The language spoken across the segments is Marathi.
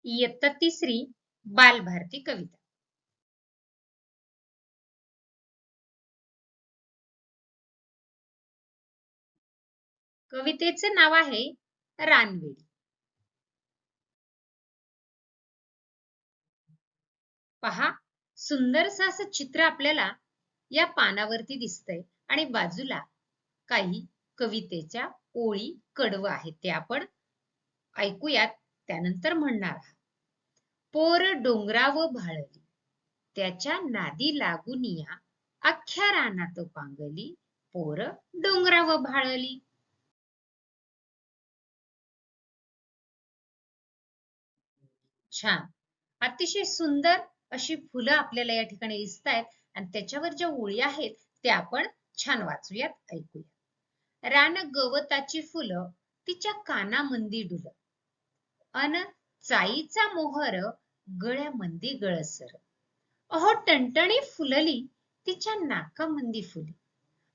इयत्ता तिसरी बालभारती कविता। कवितेचे नाव आहे रानवेळी। पहा, सुंदरसं असं चित्र आपल्याला या पानावरती दिसतंय आणि बाजूला काही कवितेच्या ओळी कडवं आहेत ते आपण ऐकूयात, त्यानंतर म्हणणार आहात। पोर डोंगराव भाळली, त्याच्या नादी लागून या अख्ख्या रानात पांगली, पोर डोंगराव भाळली। छान, अतिशय सुंदर अशी फुलं आपल्याला या ठिकाणी दिसत आहेत आणि त्याच्यावर ज्या ओळी आहेत त्या आपण छान वाचूयात, ऐकूया। रान गवताची फुलं तिच्या कानामंदी डुल, अन चाईचा मोहर गळ्यामंदी गळसर, अहो टणटणी फुलली तिच्या नाकामंदी फुले,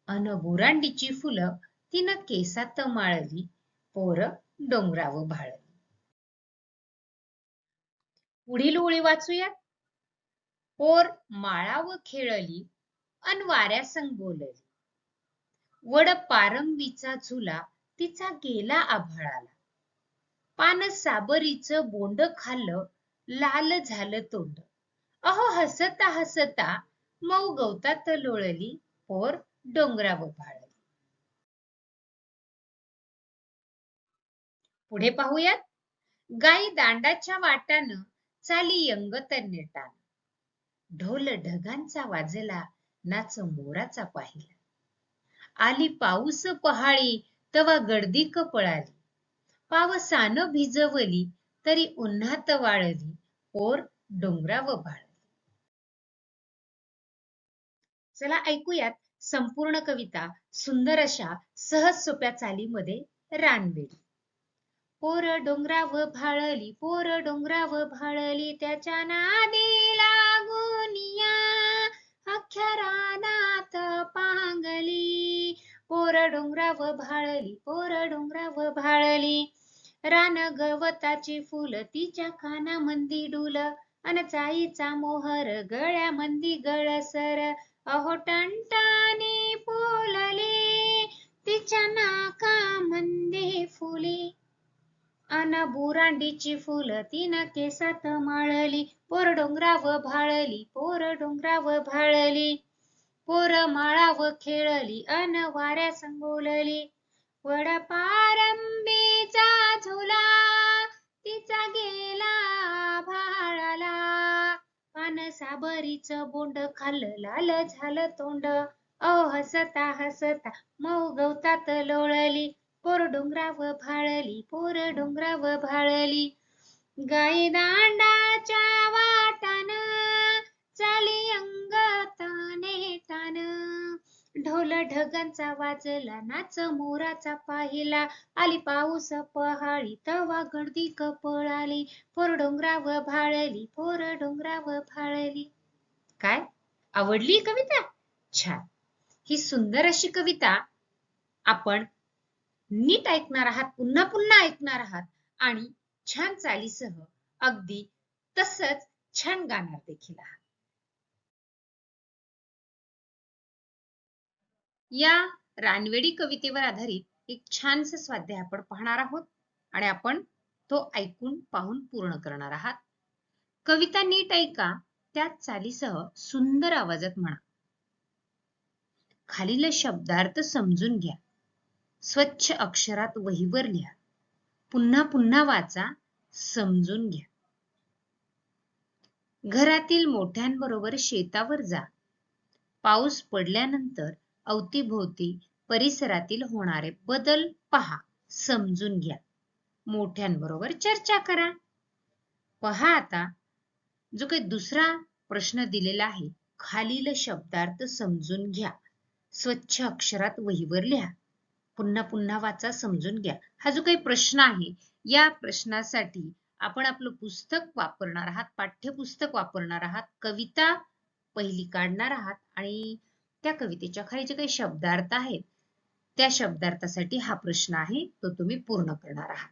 अन बुरांडीची फुलं तिनं केसात माळली, पोर डोंगराव भाळली। पुढील ओळी वाचूया। पोर माळाव खेळली, अन वाऱ्यासंग बोलली, वड पारंबीचा झुला तिचा गेला आभाळाला, पान साबरीचं बोंड खाल्लं, लाल झालं तोंड, अहो हसता हसता मऊ गवतात लोळली, पोर डोंगराव भाळली। पुढे पाहूयात। गाई दांडाच्या वाटानं चाली यंगत नेटान, ढोल ढगांचा वाजला नाच मोराचा पाहिला, आली पाऊस पहाळी तवा गर्दीक पळाली, पावसानं भिजवली तरी उन्हात वाळली, पोर डोंगराव भाळली। चला ऐकूयात संपूर्ण कविता सुंदर अशा सहज सोप्या चालीमध्ये रानवेळी। पोर डोंगराव भाळली, पोर डोंगराव भाळली, त्याच्या नादी लागून या अख्ख्या रानात पांगली, पोर डोंगराव भाळली, पोर डोंगराव भाळली, रान गवताची फुल तिच्या कानामंदी डुल, अन चाईचा मोहर गळ्यामंदी गळसर, अहो टणटणी फुलली तिच्या नाकामंदी फुली, अन बुरांडीची फुलं तिनं केसात माळली, पोर डोंगराव भाळली, पोर डोंगराव भाळली, पोर माळाव खेळली, अन वाऱ्यासंग बोलली, वड पारंबीचा झुला तिचा गेला भाळाला, पान साबरीचं बोंड खाल्लं, लाल झालं तोंड, अहो हसता हसता मऊ गवतात लोळली, पोर डोंगराव भाळली, पोर डोंगराव भाळली, गाई दांडाच्या वाटान चाली अंगत नेटान, ढोल ढगांचा वाजला नाच मोराचा पाहिला, आली पाऊस पहाळी तवा गर्दीक पळाली, पोर डोंगराव भाळली, पोर डोंगराव भाळली। काय आवडली कविता? छान, ही सुंदर अशी कविता आपण नीट ऐकणार आहात, पुन्हा पुन्हा ऐकणार आहात आणि छान चालीसह अगदी तसंच छान गाणार देखील आहात। या रानवेळी कवितेवर आधारित एक छानसं स्वाध्याय आपण पाहणार आहोत आणि आपण तो ऐकून पाहून पूर्ण करणार आहात। कविता नीट ऐका, त्याच चालीसह सुंदर आवाजात म्हणा। खालील शब्दार्थ समजून घ्या, स्वच्छ अक्षरात वहीवर लिहा, पुन्हा पुन्हा वाचा, समजून घ्या। घरातील मोठ्यांबरोबर शेतावर जा, पाऊस पडल्यानंतर अवतीभोवती परिसरातील होणारे बदल पहा, समजून घ्या, मोठ्यांबरोबर चर्चा करा। पहा आता जो काही दुसरा प्रश्न दिलेला आहे, खालील शब्दार्थ समजून घ्या, स्वच्छ अक्षरात वहीवर लिहा, पुन्हा पुन्हा वाचा, समजून घ्या, हा जो काही प्रश्न आहे या प्रश्नासाठी आपण आपलं पुस्तक वापरणार आहात, पाठ्यपुस्तक वापरणार आहात, कविता पहिली काढणार आहात आणि त्या कवितेच्या खाली जे काही शब्दार्थ आहेत त्या शब्दार्थासाठी हा प्रश्न आहे तो तुम्ही पूर्ण करणार आहात।